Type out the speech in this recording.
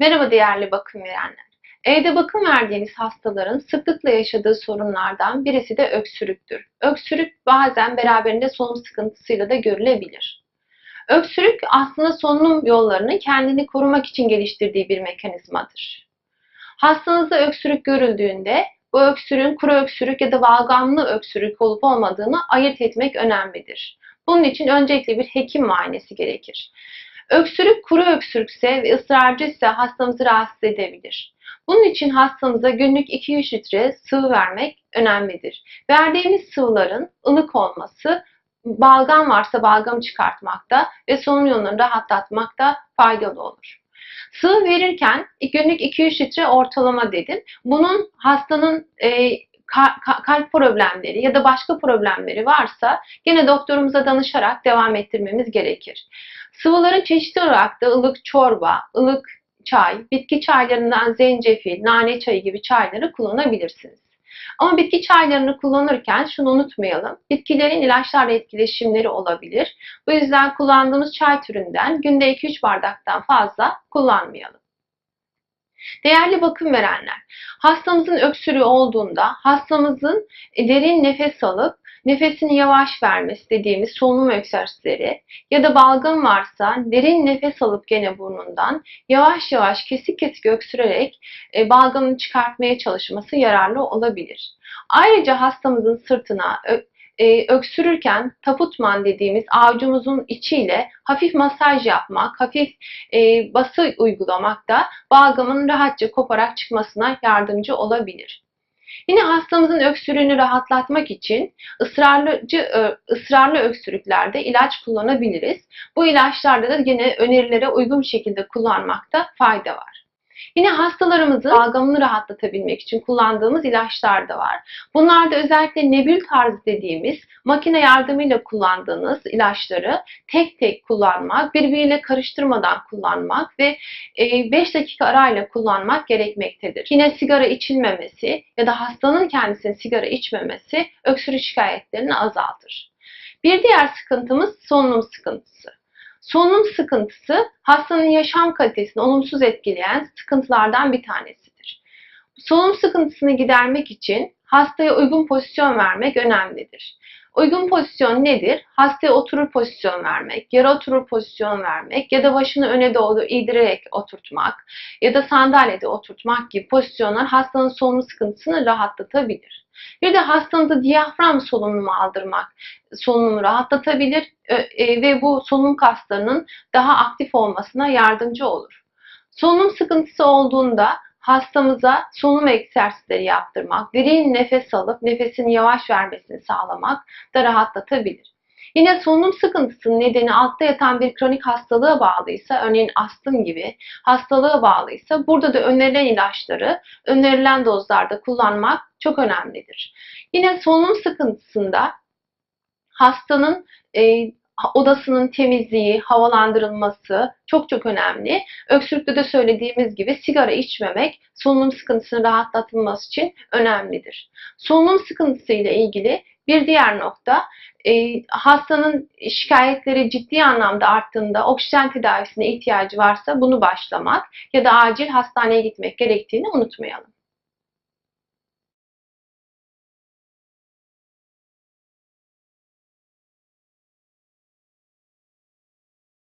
Merhaba değerli bakım verenler. Evde bakım verdiğiniz hastaların sıklıkla yaşadığı sorunlardan birisi de öksürüktür. Öksürük bazen beraberinde solunum sıkıntısıyla da görülebilir. Öksürük aslında solunum yollarının kendini korumak için geliştirdiği bir mekanizmadır. Hastanızda öksürük görüldüğünde bu öksürüğün kuru öksürük ya da balgamlı öksürük olup olmadığını ayırt etmek önemlidir. Bunun için öncelikle bir hekim muayenesi gerekir. Öksürük kuru öksürükse ve ısrarcıysa hastamızı rahatsız edebilir. Bunun için hastamıza günlük 2-3 litre sıvı vermek önemlidir. Verdiğimiz sıvıların ılık olması, balgam varsa balgamı çıkartmakta ve solunum yollarını rahatlatmakta faydalı olur. Sıvı verirken günlük 2-3 litre ortalama dedim. Bunun hastanın kalp problemleri ya da başka problemleri varsa gene doktorumuza danışarak devam ettirmemiz gerekir. Sıvıların çeşitli olarak da ılık çorba, ılık çay, bitki çaylarından zencefil, nane çayı gibi çayları kullanabilirsiniz. Ama bitki çaylarını kullanırken şunu unutmayalım. Bitkilerin ilaçlarla etkileşimleri olabilir. Bu yüzden kullandığımız çay türünden günde 2-3 bardaktan fazla kullanmayalım. Değerli bakım verenler, hastamızın öksürüğü olduğunda hastamızın derin nefes alıp nefesini yavaş vermesi dediğimiz solunum egzersizleri ya da balgam varsa derin nefes alıp gene burnundan yavaş yavaş kesik kesik öksürerek balgamını çıkartmaya çalışması yararlı olabilir. Ayrıca hastamızın sırtına öksürürken taputman dediğimiz avucumuzun içiyle hafif masaj yapmak, hafif bası uygulamak da balgamın rahatça koparak çıkmasına yardımcı olabilir. Yine hastamızın öksürüğünü rahatlatmak için ısrarlı öksürüklerde ilaç kullanabiliriz. Bu ilaçlarda da yine önerilere uygun şekilde kullanmakta fayda var. Yine hastalarımızın balgamını rahatlatabilmek için kullandığımız ilaçlar da var. Bunlar da özellikle nebül tarzı dediğimiz makine yardımıyla kullandığınız ilaçları tek tek kullanmak, birbiriyle karıştırmadan kullanmak ve 5 dakika arayla kullanmak gerekmektedir. Yine sigara içilmemesi ya da hastanın kendisinin sigara içmemesi öksürük şikayetlerini azaltır. Bir diğer sıkıntımız solunum sıkıntısı. Solunum sıkıntısı hastanın yaşam kalitesini olumsuz etkileyen sıkıntılardan bir tanesidir. Solunum sıkıntısını gidermek için hastaya uygun pozisyon vermek önemlidir. Uygun pozisyon nedir? Hastaya oturur pozisyon vermek, yarı oturur pozisyon vermek ya da başını öne doğru eğdirerek oturtmak ya da sandalyede oturtmak gibi pozisyonlar hastanın solunum sıkıntısını rahatlatabilir. Bir de hastanızı diyafram solunumu aldırmak solunumu rahatlatabilir ve bu solunum kaslarının daha aktif olmasına yardımcı olur. Solunum sıkıntısı olduğunda hastamıza solunum egzersizleri yaptırmak, derin nefes alıp nefesini yavaş vermesini sağlamak da rahatlatabilir. Yine solunum sıkıntısının nedeni altta yatan bir kronik hastalığa bağlıysa, örneğin astım gibi hastalığa bağlıysa burada da önerilen ilaçları önerilen dozlarda kullanmak çok önemlidir. Yine solunum sıkıntısında hastanın odasının temizliği, havalandırılması çok önemli. Öksürükte de söylediğimiz gibi sigara içmemek solunum sıkıntısının rahatlatılması için önemlidir. Solunum sıkıntısı ile ilgili bir diğer nokta hastanın şikayetleri ciddi anlamda arttığında oksijen tedavisine ihtiyacı varsa bunu başlamak ya da acil hastaneye gitmek gerektiğini unutmayalım.